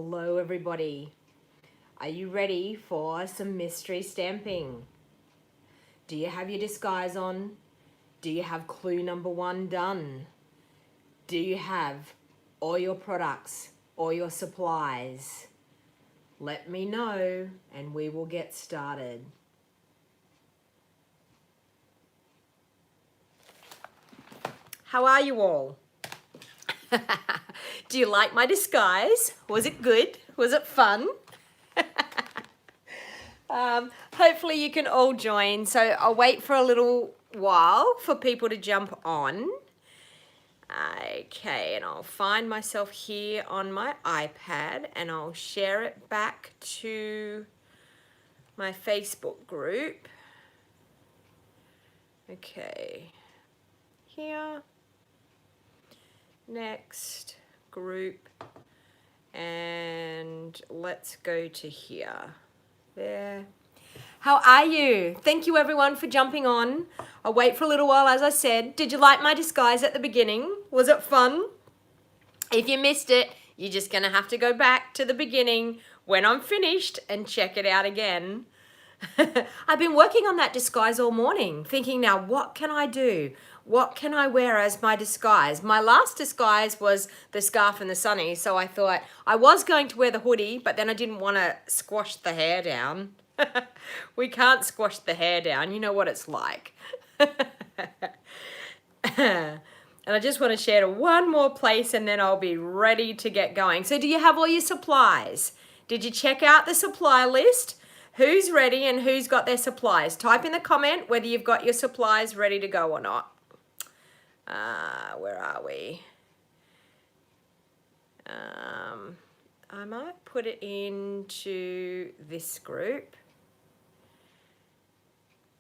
Hello everybody. Are you ready for some mystery stamping? Do you have your disguise on? Do you have clue number 1 done? Do you have all your products, all your supplies? Let me know and we will get started. How are you all? Do you like my disguise? Was it good? Was it fun? Hopefully you can all join. So I'll wait for a little while for people to jump on. Okay, and I'll find myself here on my iPad and I'll share it back to my Facebook group. Okay, here, next group, and let's go to here. There. How are you? Thank you everyone for jumping on. I'll wait for a little while, as I said. Did you like my disguise at the beginning? Was it fun? If you missed it, you're just gonna have to go back to the beginning when I'm finished and check it out again. I've been working on that disguise all morning, thinking now, what can I do? What can I wear as my disguise? My last disguise was the scarf and the sunny, so I thought I was going to wear the hoodie, but then I didn't want to squash the hair down. We can't squash the hair down, you know what it's like. And I just want to share to one more place and then I'll be ready to get going. So do you have all your supplies? Did you check out the supply list? Who's ready and who's got their supplies? Type in the comment whether you've got your supplies ready to go or not. Where are we? I might put it into this group.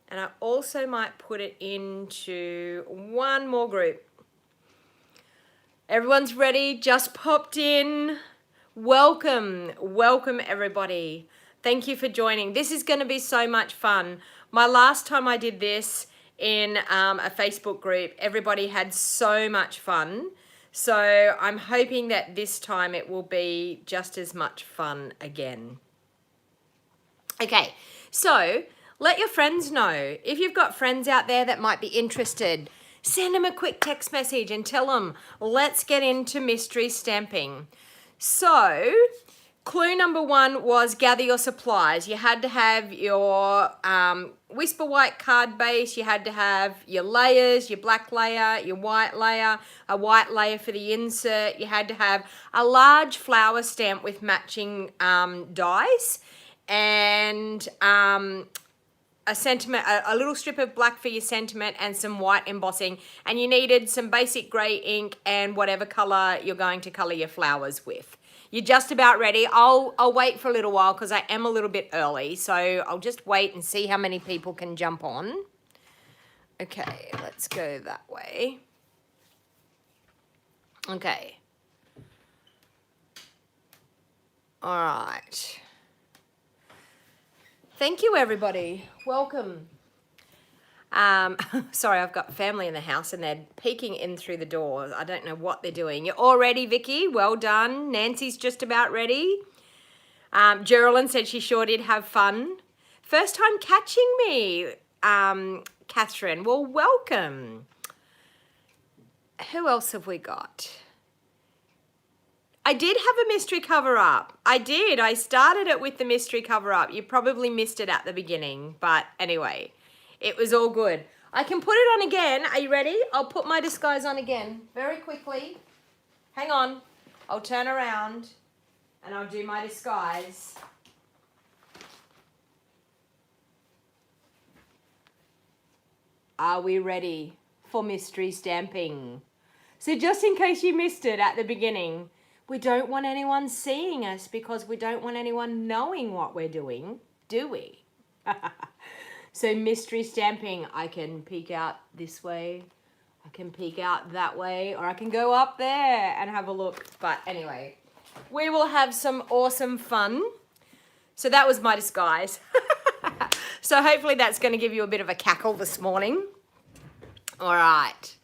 And I also might put it into one more group. Everyone's ready, just popped in. Welcome, welcome everybody. Thank you for joining. This is going to be so much fun. My last time I did this in a Facebook group, everybody had so much fun. So I'm hoping that this time it will be just as much fun again. Okay, so let your friends know. If you've got friends out there that might be interested, send them a quick text message and tell them, let's get into mystery stamping. So, clue number 1 was gather your supplies. You had to have your Whisper White card base, you had to have your layers, your black layer, your white layer, a white layer for the insert, you had to have a large flower stamp with matching dies, and a sentiment, a little strip of black for your sentiment and some white embossing, and you needed some basic grey ink and whatever colour you're going to colour your flowers with. You're just about ready. I'll wait for a little while because I am a little bit early, so I'll just wait and see how many people can jump on. Okay, let's go that way. Okay. All right. Thank you, everybody. Welcome. Sorry, I've got family in the house and they're peeking in through the door. I don't know what they're doing. You're all ready, Vicky? Well done. Nancy's just about ready. Geraldine said she sure did have fun. First time catching me, Catherine. Well, welcome. Who else have we got? I did have a mystery cover-up. I did. I started it with the mystery cover-up. You probably missed it at the beginning, but anyway, it was all good. I can put it on again. Are you ready? I'll put my disguise on again very quickly. Hang on. I'll turn around and I'll do my disguise. Are we ready for mystery stamping? So just in case you missed it at the beginning, we don't want anyone seeing us because we don't want anyone knowing what we're doing, do we? So mystery stamping, I can peek out this way, I can peek out that way, or I can go up there and have a look. But anyway, we will have some awesome fun. So that was my disguise. So hopefully that's going to give you a bit of a cackle this morning. All right,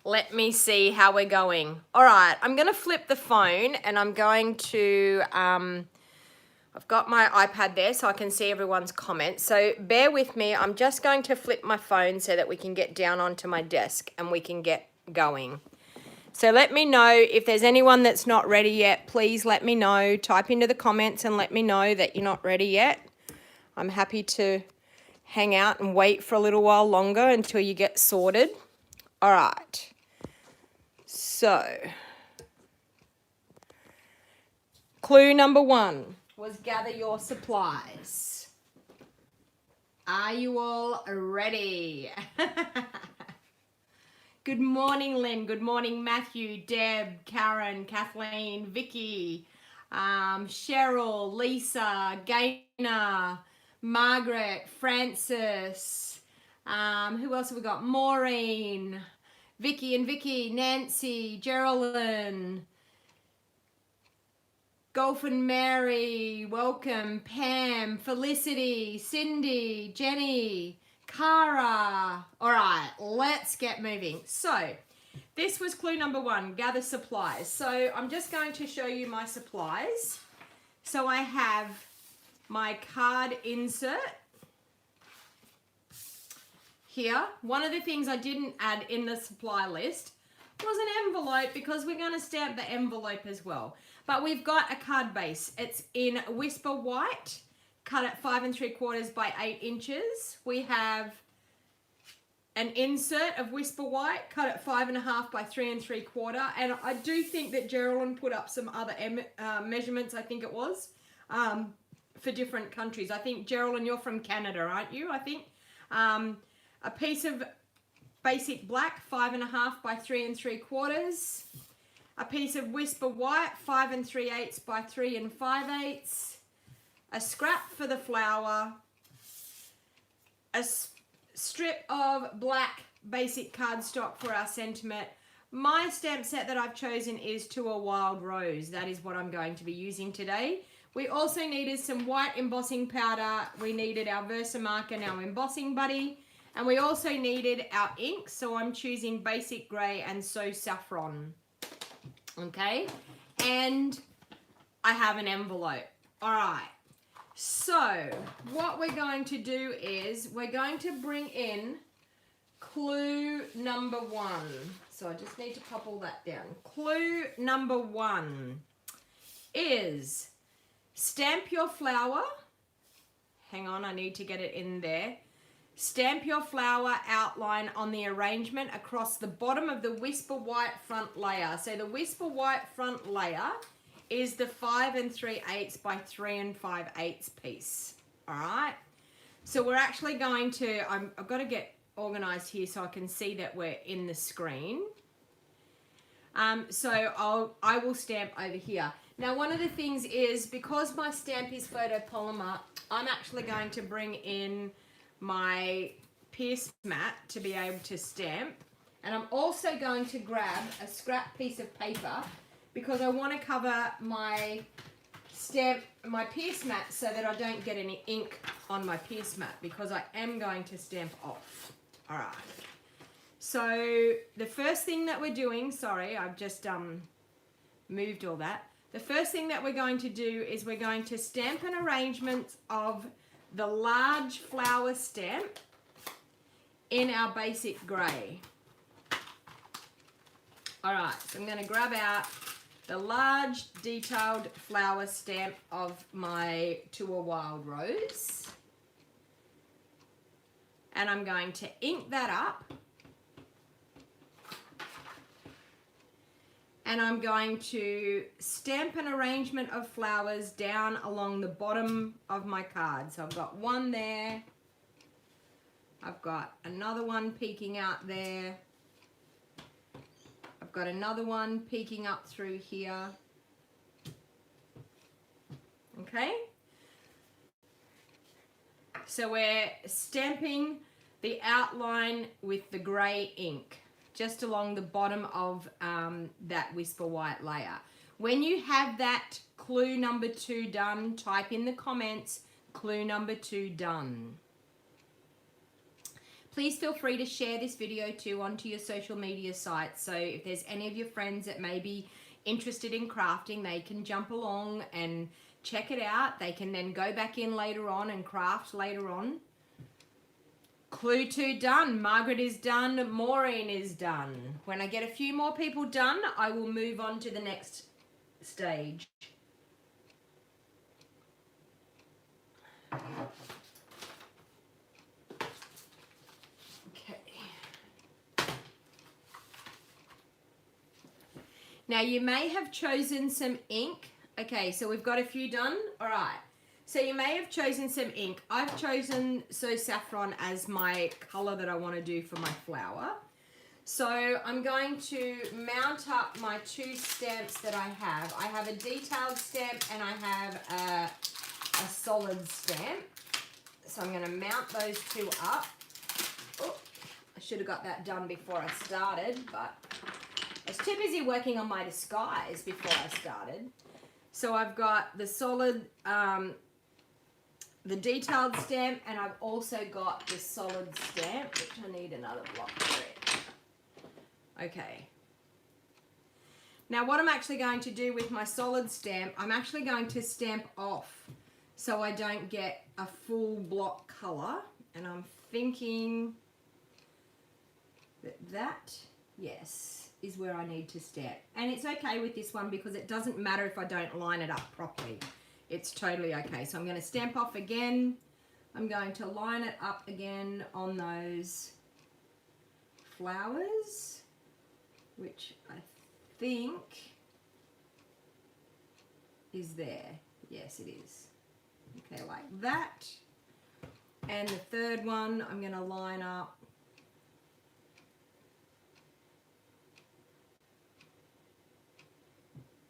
Let me see how we're going. All right, I'm going to flip the phone and I'm going to, I've got my iPad there so I can see everyone's comments. So bear with me. I'm just going to flip my phone so that we can get down onto my desk and we can get going. So let me know if there's anyone that's not ready yet. Please let me know. Type into the comments and let me know that you're not ready yet. I'm happy to hang out and wait for a little while longer until you get sorted. All right. So, clue number 1 was gather your supplies. Are you all ready? Good morning, Lynn. Good morning, Matthew, Deb, Karen, Kathleen, Vicky, Cheryl, Lisa, Gaynor, Margaret, Francis. Who else have we got? Maureen, Vicky, Nancy, Geraldine, Golf and Mary, welcome, Pam, Felicity, Cindy, Jenny, Cara. All right, let's get moving. So this was clue number 1, gather supplies. So I'm just going to show you my supplies. So I have my card insert here. One of the things I didn't add in the supply list was an envelope because we're going to stamp the envelope as well. But we've got a card base. It's in Whisper White, cut at 5 3/4 by 8 inches. We have an insert of Whisper White, cut at 5 1/2 by 3 3/4. And I do think that Geraldine put up some other measurements, I think it was, for different countries. I think, Geraldine, you're from Canada, aren't you? I think. A piece of basic black, 5 1/2 by 3 3/4. A piece of Whisper White, 5 3/8 by 3 5/8. A scrap for the flower. A strip of black basic cardstock for our sentiment. My stamp set that I've chosen is To a Wild Rose. That is what I'm going to be using today. We also needed some white embossing powder. We needed our Versamark and our embossing buddy. And we also needed our ink. So I'm choosing Basic Grey and So Saffron. Okay. And I have an envelope. All right. So what we're going to do is we're going to bring in clue number 1. So I just need to pop all that down. Clue number 1 is stamp your flower. Hang on, I need to get it in there. Stamp your flower outline on the arrangement across the bottom of the Whisper White front layer. So the Whisper White front layer is the 5 3/8 by 3 5/8 piece. All right. So we're actually going to, I've got to get organized here so I can see that we're in the screen. So I will stamp over here. Now, one of the things is because my stamp is photopolymer, I'm actually going to bring in my pierce mat to be able to stamp. And I'm also going to grab a scrap piece of paper because I want to cover my pierce mat so that I don't get any ink on my pierce mat because I am going to stamp off. All right. So the first thing that we're doing, sorry, I've just moved all that. The first thing that we're going to do is we're going to stamp an arrangement of the large flower stamp in our Basic Grey. All right, so I'm going to grab out the large detailed flower stamp of my To a Wild Rose. And I'm going to ink that up. And I'm going to stamp an arrangement of flowers down along the bottom of my card. So I've got one there. I've got another one peeking out there. I've got another one peeking up through here. Okay. So we're stamping the outline with the grey ink just along the bottom of that Whisper White layer. When you have that clue number 2 done, type in the comments, clue number 2 done. Please feel free to share this video too onto your social media sites. So if there's any of your friends that may be interested in crafting, they can jump along and check it out. They can then go back in later on and craft later on. Clue 2 done. Margaret is done. Maureen is done. When I get a few more people done, I will move on to the next stage. Okay. Now you may have chosen some ink. Okay, so we've got a few done. All right. So you may have chosen some ink. I've chosen So Saffron as my color that I want to do for my flower. So I'm going to mount up my two stamps that I have. I have a detailed stamp and I have a solid stamp. So I'm going to mount those two up. Oh, I should have got that done before I started, but I was too busy working on my disguise before I started. So I've got the solid, the detailed stamp, and I've also got the solid stamp, which I need another block for it. Okay. Now what I'm actually going to do with my solid stamp, I'm actually going to stamp off so I don't get a full block color. And I'm thinking that, yes, is where I need to stamp. And it's okay with this one because it doesn't matter if I don't line it up properly. It's totally okay. So I'm going to stamp off again. I'm going to line it up again on those flowers, which I think is there. Yes, it is. Okay, like that. And the third one, I'm going to line up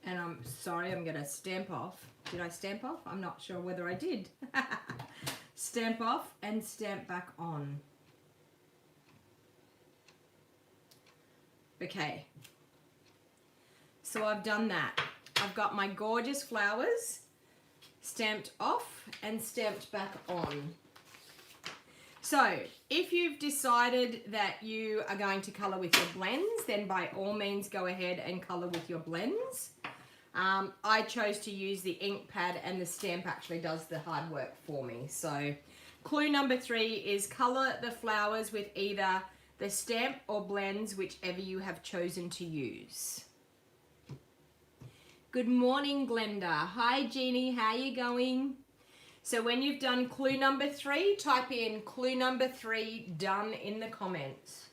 and I'm sorry, I'm going to stamp off. Did I stamp off? I'm not sure whether I did. Stamp off and stamp back on. Okay. So I've done that. I've got my gorgeous flowers stamped off and stamped back on. So if you've decided that you are going to colour with your blends, then by all means go ahead and colour with your blends. I chose to use the ink pad and the stamp actually does the hard work for me. So clue number 3 is colour the flowers with either the stamp or blends, whichever you have chosen to use. Good morning, Glenda. Hi, Jeannie. How are you going? So when you've done clue number 3, type in clue number 3 done in the comments.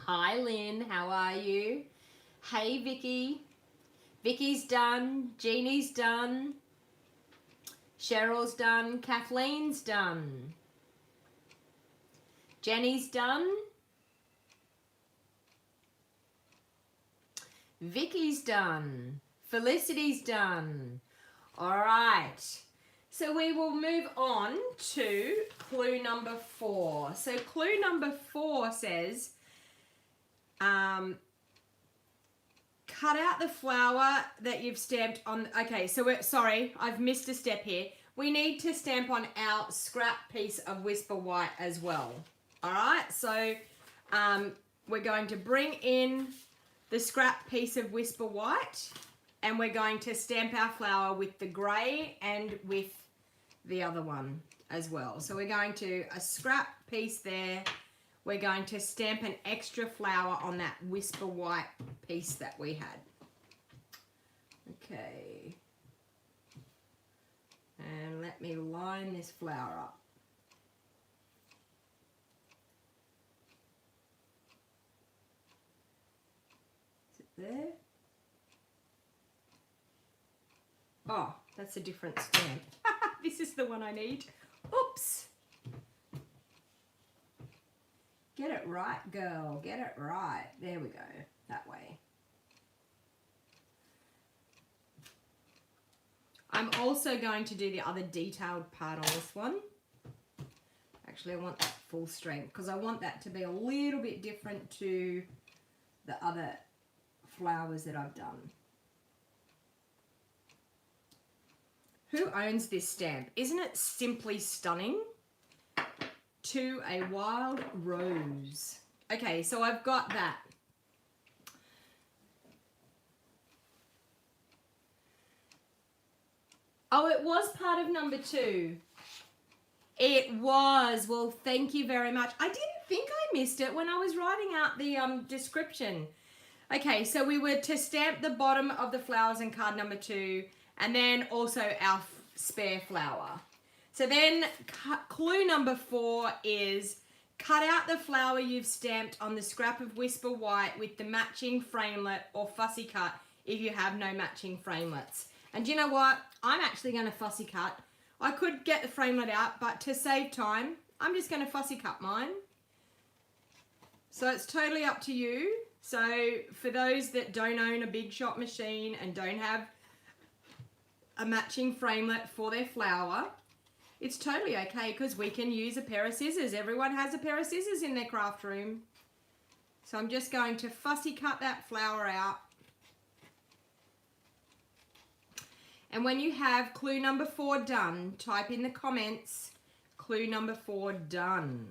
Hi, Lynn. How are you? Hey, Vicky. Vicky's done. Jeannie's done. Cheryl's done. Kathleen's done. Jenny's done. Vicky's done. Felicity's done. All right. So we will move on to clue number 4. So clue number 4 says, cut out the flower that you've stamped on. Okay, so sorry, I've missed a step here. We need to stamp on our scrap piece of Whisper White as well. All right, so we're going to bring in the scrap piece of Whisper White and we're going to stamp our flower with the grey and with the other one as well. So we're going to, a scrap piece there, we're going to stamp an extra flower on that Whisper White piece that we had. Okay. And let me line this flower up. Is it there? Oh, that's a different stamp. This is the one I need. Oops. Get it right, girl. Get it right. There we go. That way. I'm also going to do the other detailed part on this one. Actually, I want that full strength because I want that to be a little bit different to the other flowers that I've done. Who owns this stamp? Isn't it simply stunning? To a Wild Rose. Okay, so I've got that. Oh, it was part of number 2. It was. Well, thank you very much. I didn't think I missed it when I was writing out the description. Okay, so we were to stamp the bottom of the flowers in card number 2, and then also our spare flower. So then clue number 4 is cut out the flower you've stamped on the scrap of Whisper White with the matching framelit or fussy cut if you have no matching framelits. And do you know what? I'm actually going to fussy cut. I could get the framelit out, but to save time, I'm just going to fussy cut mine. So it's totally up to you. So for those that don't own a Big Shot machine and don't have a matching framelit for their flower, it's totally okay because we can use a pair of scissors. Everyone has a pair of scissors in their craft room. So I'm just going to fussy cut that flower out. And when you have clue number 4 done, type in the comments, clue number 4 done.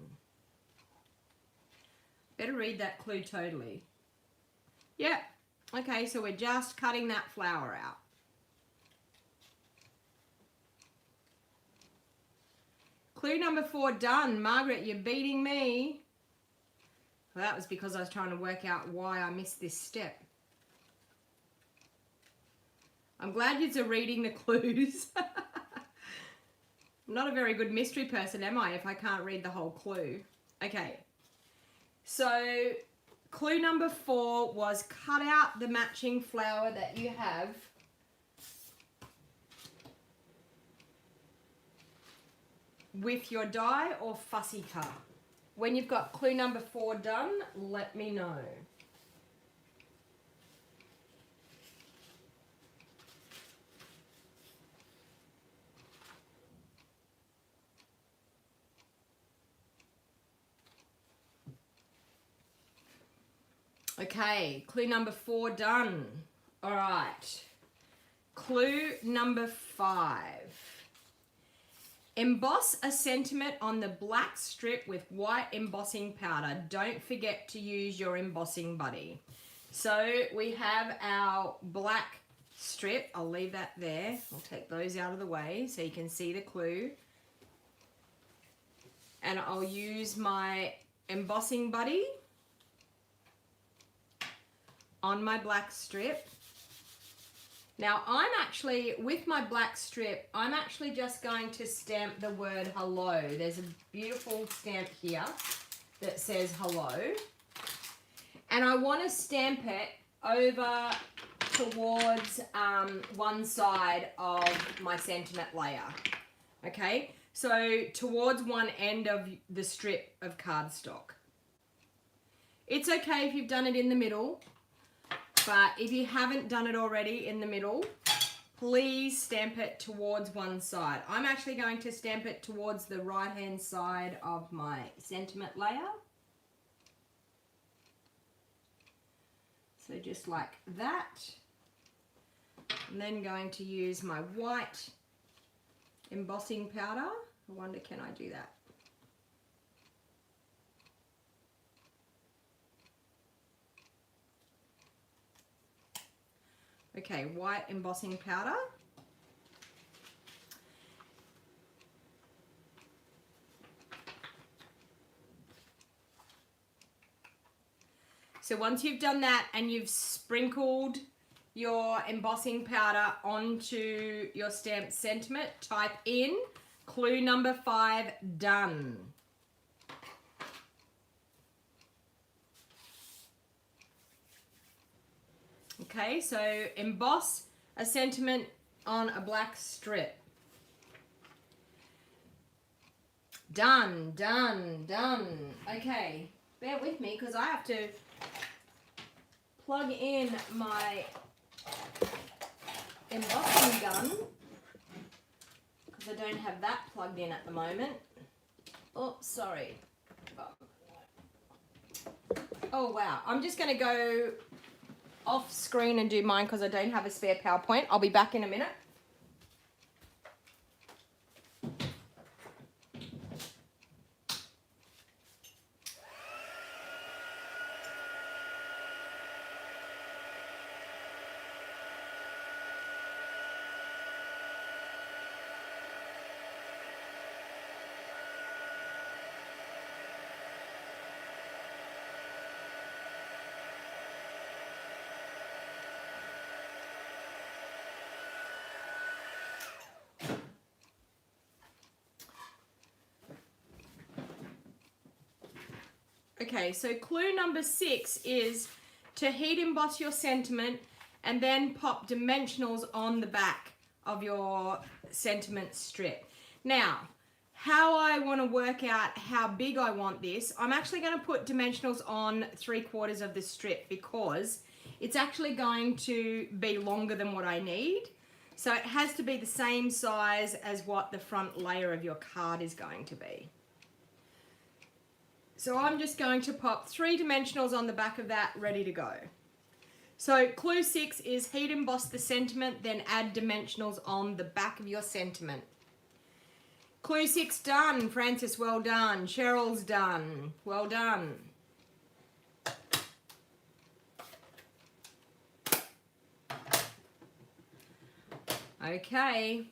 Better read that clue totally. Yep. Okay, so we're just cutting that flower out. Clue number 4 done. Margaret, you're beating me. Well, that was because I was trying to work out why I missed this step. I'm glad you're reading the clues. I'm not a very good mystery person, am I, if I can't read the whole clue? Okay. So, clue number 4 was cut out the matching flower that you have. With your die or fussy cut. When you've got clue number 4 done, let me know. Okay, clue number 4 done. All right. Clue number 5. Emboss a sentiment on the black strip with white embossing powder. Don't forget to use your embossing buddy. So we have our black strip. I'll leave that there. I'll take those out of the way so you can see the clue. And I'll use my embossing buddy on my black strip. Now I'm actually, with my black strip, I'm actually just going to stamp the word hello. There's a beautiful stamp here that says hello. And I want to stamp it over towards one side of my sentiment layer. Okay, so towards one end of the strip of cardstock. It's okay if you've done it in the middle. But if you haven't done it already in the middle, please stamp it towards one side. I'm actually going to stamp it towards the right-hand side of my sentiment layer. So just like that. I'm then going to use my white embossing powder. I wonder, can I do that? Okay, white embossing powder. So once you've done that and you've sprinkled your embossing powder onto your stamped sentiment, type in clue number 5, done. Okay, so emboss a sentiment on a black strip. Done, done, done. Okay, bear with me because I have to plug in my embossing gun because I don't have that plugged in at the moment. Oh, sorry. Oh, wow. I'm just going to go off screen and do mine because I don't have a spare PowerPoint. I'll be back in a minute. Okay, so clue number 6 is to heat emboss your sentiment and then pop dimensionals on the back of your sentiment strip. Now, how I want to work out how big I want this, I'm actually going to put dimensionals on 3/4 of the strip because it's actually going to be longer than what I need. So it has to be the same size as what the front layer of your card is going to be. So I'm just going to pop 3 dimensionals on the back of that, ready to go. So clue 6 is heat emboss the sentiment, then add dimensionals on the back of your sentiment. Clue 6 done. Francis, well done. Cheryl's done. Well done. Okay.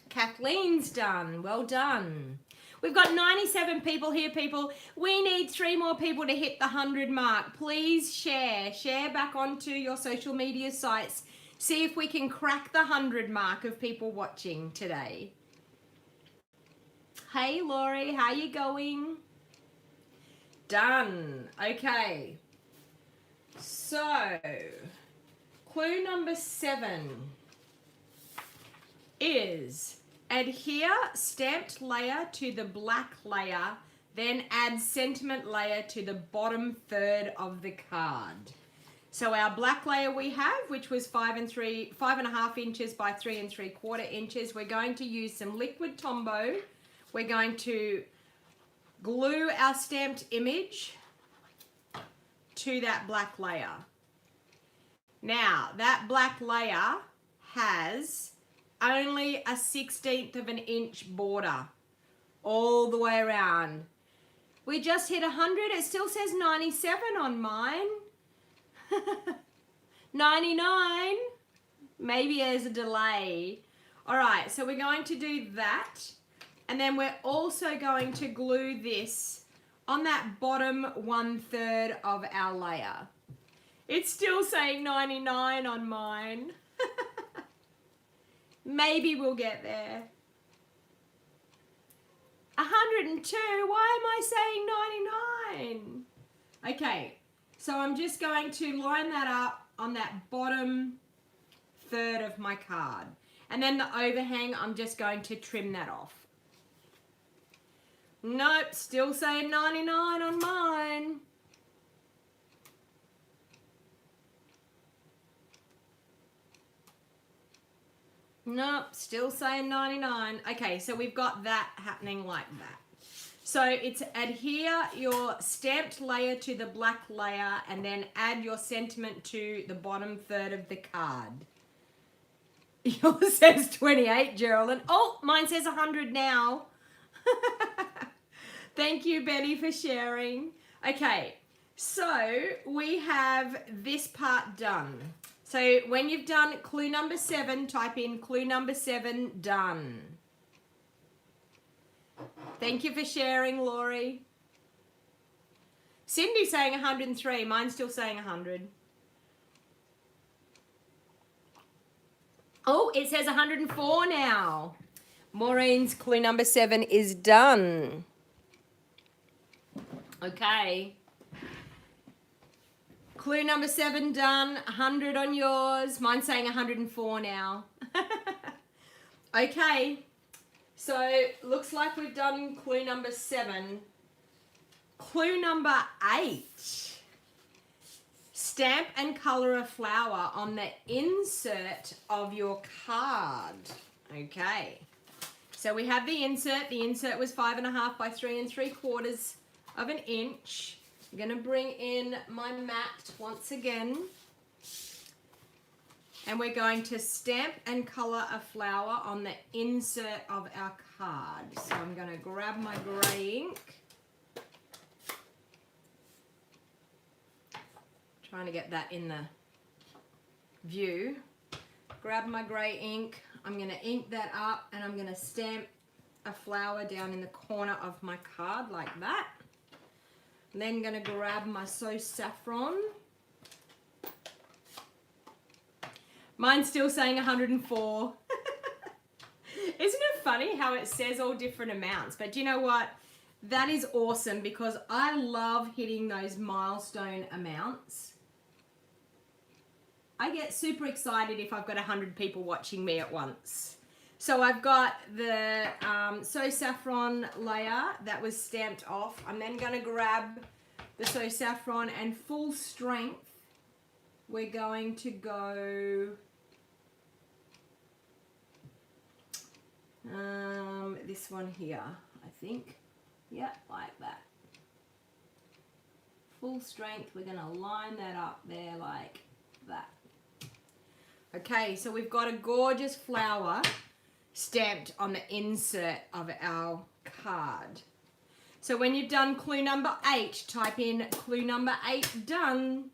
Kathleen's done. Well done. We've got 97 people here, people. We need 3 more people to hit the 100 mark. Please share. Share back onto your social media sites. See if we can crack the 100 mark of people watching today. Hey, Laurie. How you going? Done. Okay. So, clue number 7 is adhere stamped layer to the black layer, then add sentiment layer to the bottom third of the card. So our black layer we have, which was 5.5 inches by 3 3/4 inches, we're going to use some liquid Tombow. We're going to glue our stamped image to that black layer. Now, that black layer has only a 1/16 of an inch border all the way around. We just hit 100. It still says 97 on mine. 99. Maybe there's a delay. All right, so we're going to do that. And then we're also going to glue this on that bottom 1/3 of our layer. It's still saying 99 on mine. Maybe we'll get there. 102, why am I saying 99? Okay, so I'm just going to line that up on that bottom third of my card. And then the overhang, I'm just going to trim that off. Nope, still saying 99 on mine. Nope, still saying 99. Okay, so we've got that happening like that. So it's adhere your stamped layer to the black layer and then add your sentiment to the bottom third of the card. Yours says 28, Geraldine. Oh, mine says 100 now. Thank you, Betty, for sharing. Okay, so we have this part done. So when you've done clue number 7, type in clue number 7, done. Thank you for sharing, Laurie. Cindy's saying 103. Mine's still saying 100. Oh, it says 104 now. Maureen's clue number 7 is done. Okay. Clue number 7 done. 100 on yours. Mine's saying 104 now. Okay. So, looks like we've done clue number 7. Clue number 8. Stamp and colour a flower on the insert of your card. Okay. So we have the insert. The insert was 5.5 by 3 3/4 of an inch. I'm going to bring in my mat once again. And we're going to stamp and colour a flower on the insert of our card. So I'm going to grab my grey ink. Trying to get that in the view. Grab my grey ink. I'm going to ink that up and I'm going to stamp a flower down in the corner of my card like that. I'm then going to grab my So Saffron. Mine's still saying 104. Isn't it funny how it says all different amounts? But do you know what? That is awesome because I love hitting those milestone amounts. I get super excited if I've got 100 people watching me at once. So I've got the So Saffron layer that was stamped off. I'm then going to grab the So Saffron and full strength. We're going to go this one here, I think. Yeah, like that. Full strength, we're going to line that up there like that. Okay, so we've got a gorgeous flower stamped on the insert of our card. So when you've done clue number 8, type in clue number 8 done.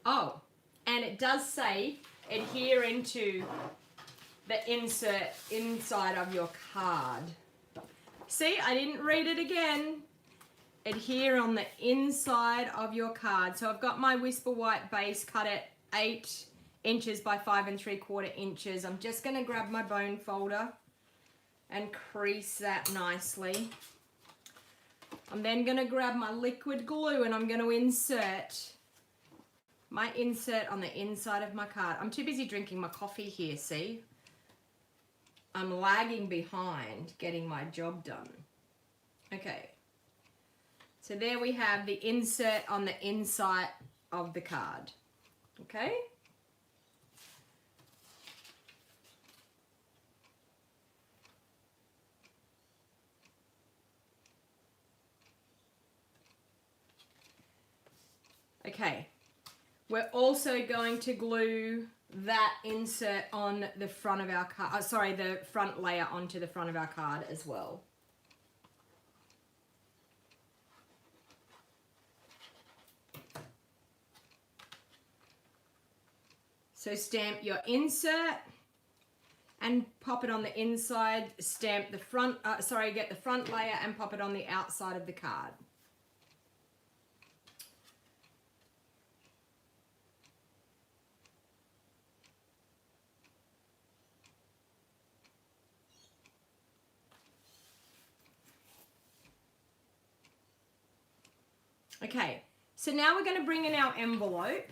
Oh, and it does say adhere into the insert inside of your card. See, I didn't read it again. Adhere on the inside of your card. So I've got my Whisper White base cut at 8 inches by 5 3/4 inches. I'm just going to grab my bone folder and crease that nicely. I'm then going to grab my liquid glue and I'm going to insert my insert on the inside of my card. I'm too busy drinking my coffee here, see? I'm lagging behind getting my job done. Okay. So there we have the insert on the inside of the card. Okay? Okay. We're also going to glue that insert on the front of our card, the front layer onto the front of our card as well. So stamp your insert and pop it on the inside, stamp the front, get the front layer and pop it on the outside of the card. Okay, so now we're going to bring in our envelope.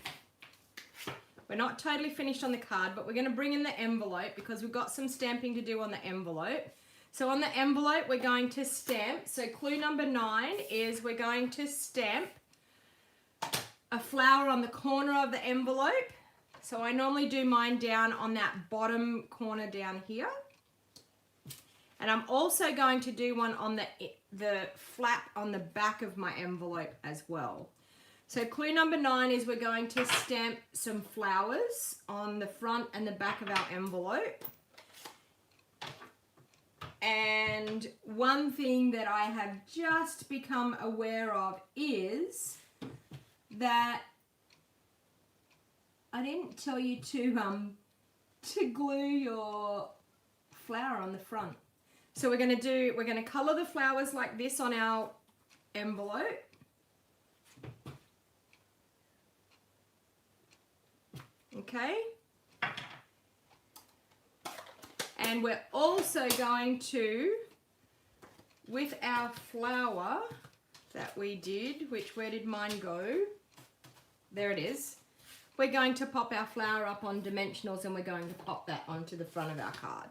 We're not totally finished on the card, but we're going to bring in the envelope because we've got some stamping to do on the envelope. So on the envelope, we're going to stamp. So clue number 9 is we're going to stamp a flower on the corner of the envelope. So I normally do mine down on that bottom corner down here. And I'm also going to do one on the flap on the back of my envelope as well. So clue number 9 is we're going to stamp some flowers on the front and the back of our envelope. And one thing that I have just become aware of is that I didn't tell you to glue your flower on the front. So we're going to color the flowers like this on our envelope. Okay. And we're also going to, with our flower that we did, where did mine go? There it is. We're going to pop our flower up on dimensionals and we're going to pop that onto the front of our card.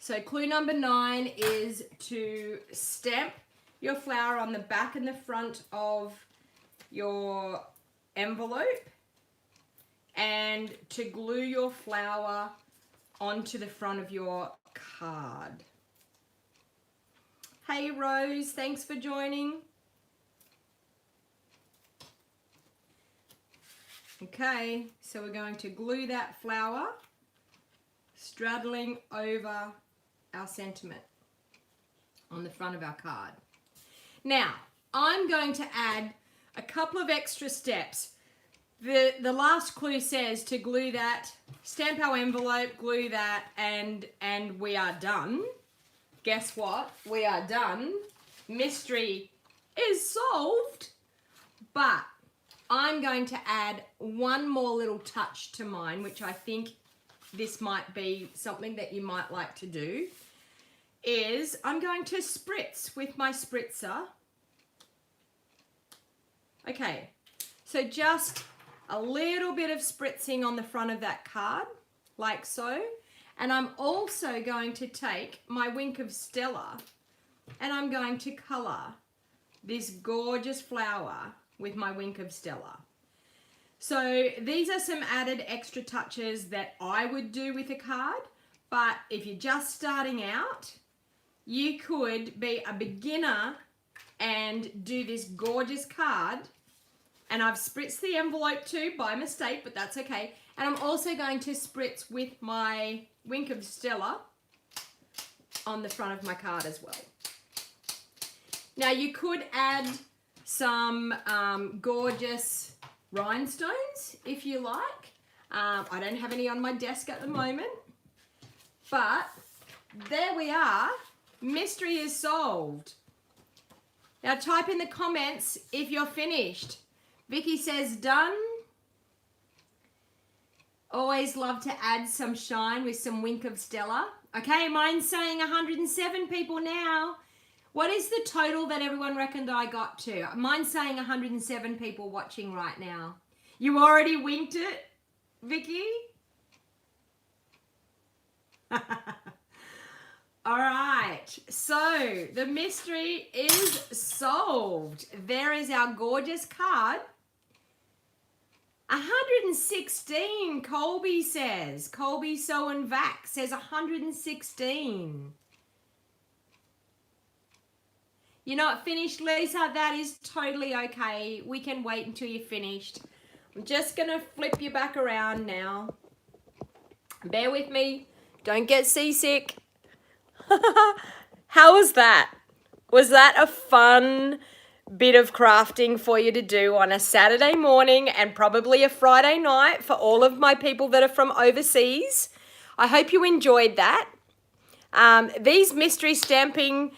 So clue number 9 is to stamp your flower on the back and the front of your envelope and to glue your flower onto the front of your card. Hey Rose, thanks for joining. Okay, so we're going to glue that flower straddling over our sentiment on the front of our card. Now, I'm going to add a couple of extra steps. The last clue says to glue that, stamp our envelope, glue that, and we are done. Guess what? We are done. Mystery is solved. But I'm going to add one more little touch to mine, which I think this might be something that you might like to do, is I'm going to spritz with my spritzer. Okay, so just a little bit of spritzing on the front of that card, like so. And I'm also going to take my Wink of Stella and I'm going to colour this gorgeous flower with my Wink of Stella. So these are some added extra touches that I would do with a card, but if you're just starting out, you could be a beginner and do this gorgeous card. And I've spritzed the envelope too by mistake, but that's okay. And I'm also going to spritz with my Wink of Stella on the front of my card as well. Now you could add some gorgeous rhinestones if you like. I don't have any on my desk at the moment, but there we are. Mystery is solved. Now type in the comments if you're finished. Vicky says done. Always love to add some shine with some Wink of Stella. Okay, mine's saying 107 people now. What is the total that everyone reckoned I got to? Mine's saying 107 people watching right now. You already winked it, Vicky? All right, so the mystery is solved. There is our gorgeous card. 116, Colby says. Colby Sew and Vac says 116. You're not finished, Lisa? That is totally okay. We can wait until you're finished. I'm just going to flip you back around now. Bear with me. Don't get seasick. How was that? Was that a fun bit of crafting for you to do on a Saturday morning and probably a Friday night for all of my people that are from overseas? I hope you enjoyed that. These mystery stamping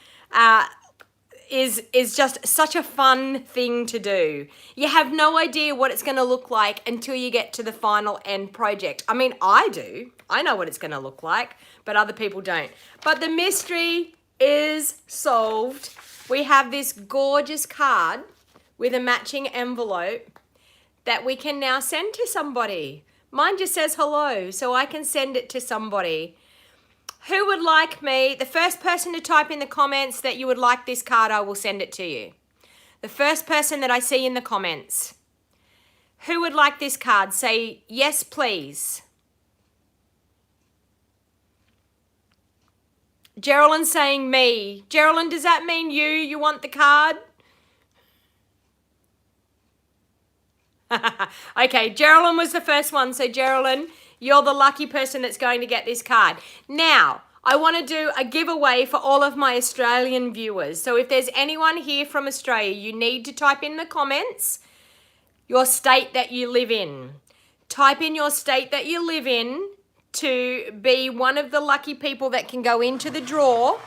is just such a fun thing to do. You have no idea what it's going to look like until you get to the final end project. I mean, I do. I know what it's going to look like, but other people don't. But the mystery is solved. We have this gorgeous card with a matching envelope that we can now send to somebody. Mine just says hello, so I can send it to somebody. Who would like me? The first person to type in the comments that you would like this card, I will send it to you. The first person that I see in the comments. Who would like this card? Say yes, please. Geraldine saying me. Geraldine, does that mean you? You want the card? Okay, Geraldine was the first one. So Geraldine, you're the lucky person that's going to get this card. Now, I want to do a giveaway for all of my Australian viewers. So if there's anyone here from Australia, you need to type in the comments your state that you live in. Type in your state that you live in to be one of the lucky people that can go into the draw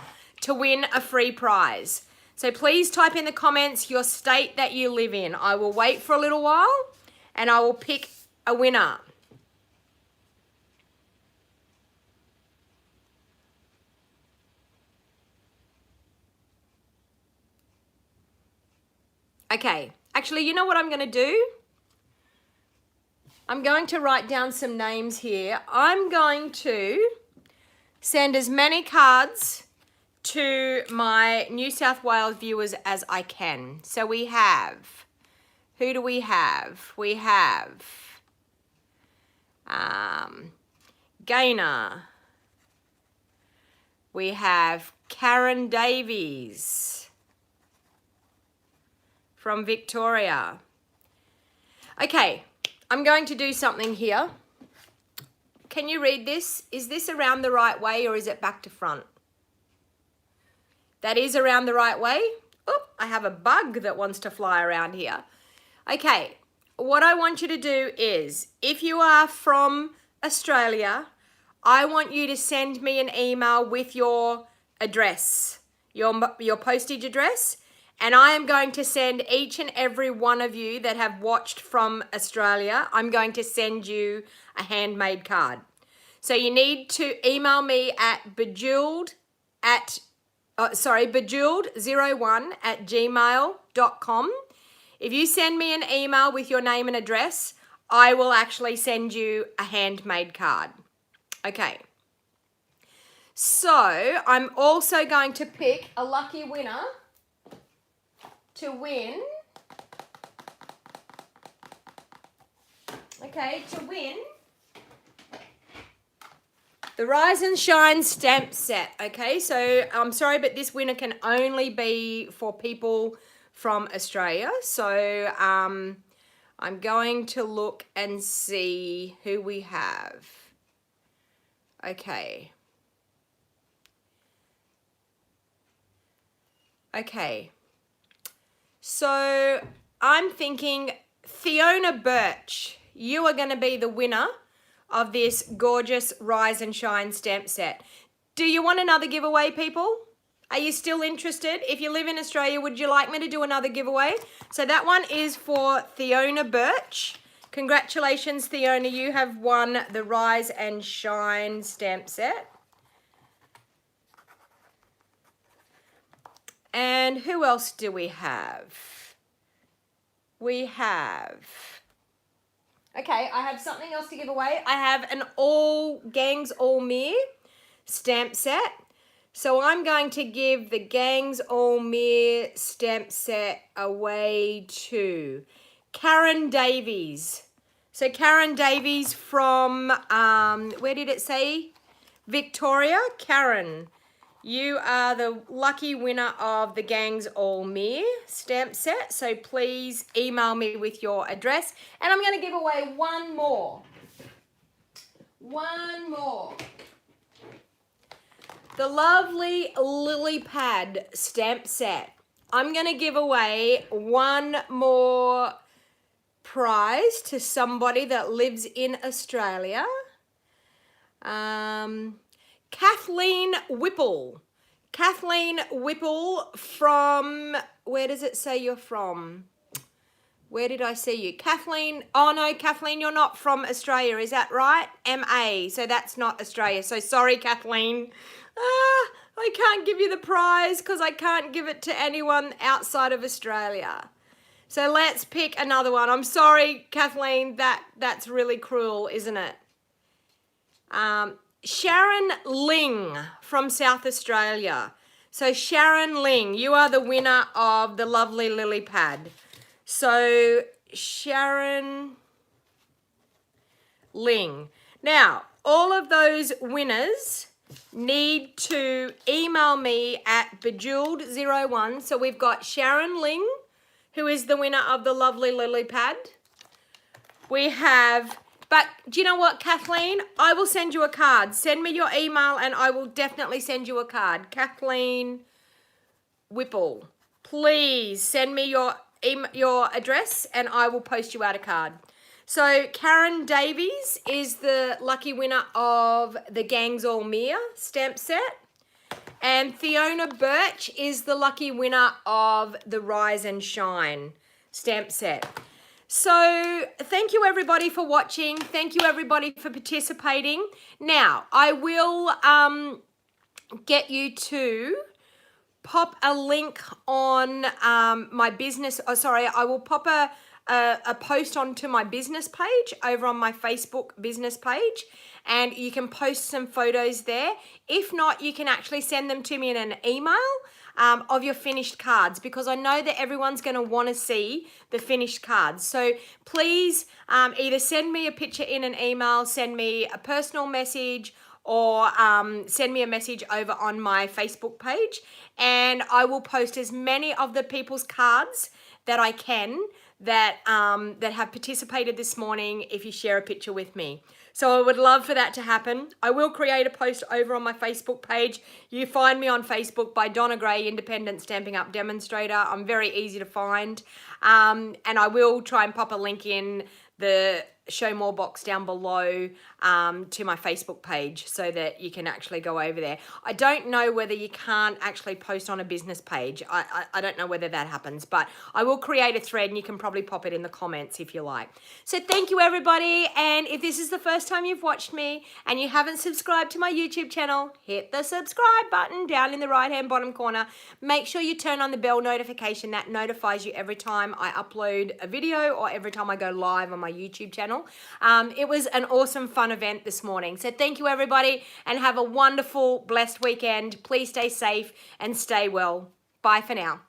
to win a free prize. So please type in the comments your state that you live in. I will wait for a little while and I will pick a winner. Okay, actually, you know what I'm going to do? I'm going to write down some names here. I'm going to send as many cards to my New South Wales viewers as I can. So we have, who do we have? We have Gaynor. We have Karen Davies from Victoria. Okay, I'm going to do something here. Can you read this? Is this around the right way or is it back to front? That is around the right way. Oh, I have a bug that wants to fly around here. Okay, what I want you to do is, if you are from Australia, I want you to send me an email with your address, your postage address, and I am going to send each and every one of you that have watched from Australia, I'm going to send you a handmade card. So you need to email me at bejeweled01@gmail.com. If you send me an email with your name and address, I will actually send you a handmade card. Okay. So I'm also going to pick a lucky winner to win. Okay, to win the Rise and Shine stamp set. Okay, so I'm sorry, but this winner can only be for people from Australia. So I'm going to look and see who we have. Okay. Okay. So I'm thinking Fiona Birch, you are going to be the winner of this gorgeous Rise and Shine stamp set. Do you want another giveaway, people? Are you still interested? If you live in Australia, would you like me to do another giveaway? So that one is for Fiona Birch. Congratulations, Fiona. You have won the Rise and Shine stamp set. And who else do we have? We have... Okay, I have something else to give away. I have an All Gangs All Mere stamp set. So I'm going to give the Gangs All Mere stamp set away to Karen Davies. So Karen Davies from, where did it say? Victoria. Karen, you are the lucky winner of the Gangs All Mere stamp set. So please email me with your address. And I'm going to give away one more. One more. The lovely Lily Pad stamp set. I'm going to give away one more prize to somebody that lives in Australia. Kathleen Whipple. Kathleen Whipple from, where does it say you're from? Where did I see you? Kathleen, oh no, Kathleen, you're not from Australia, is that right? MA, so that's not Australia. So sorry, Kathleen. I can't give you the prize because I can't give it to anyone outside of Australia. So let's pick another one. I'm sorry, Kathleen, that's really cruel, isn't it? Sharon Ling from South Australia. So Sharon Ling, you are the winner of the lovely Lily Pad. So Sharon Ling. Now, all of those winners need to email me at bejeweled01. So we've got Sharon Ling, who is the winner of the lovely Lily Pad. We have... But do you know what, Kathleen? I will send you a card. Send me your email and I will definitely send you a card. Kathleen Whipple, please send me your address and I will post you out a card. So Karen Davies is the lucky winner of the Gangs All Mere stamp set. And Fiona Birch is the lucky winner of the Rise and Shine stamp set. So thank you everybody for watching. Thank you everybody for participating. Now, I will get you to pop a link on my business. Oh, sorry, I will pop a post onto my business page over on my Facebook business page. And you can post some photos there. If not, you can actually send them to me in an email of your finished cards, because I know that everyone's going to want to see the finished cards. So please either send me a picture in an email, send me a personal message, or send me a message over on my Facebook page, and I will post as many of the people's cards that I can that have participated this morning if you share a picture with me. So I would love for that to happen. I will create a post over on my Facebook page. You find me on Facebook by Donna Gray, Independent Stampin' Up Demonstrator. I'm very easy to find. And I will try and pop a link in the show more box down below to my Facebook page so that you can actually go over there. I don't know whether you can't actually post on a business page. I don't know whether that happens, but I will create a thread and you can probably pop it in the comments if you like. So thank you everybody, and if this is the first time you've watched me and you haven't subscribed to my YouTube channel, hit the subscribe button down in the right hand bottom corner. Make sure you turn on the bell notification that notifies you every time I upload a video or every time I go live on my YouTube channel. It was an awesome fun event this morning. So thank you everybody, and have a wonderful blessed weekend. Please stay safe and stay well. Bye for now.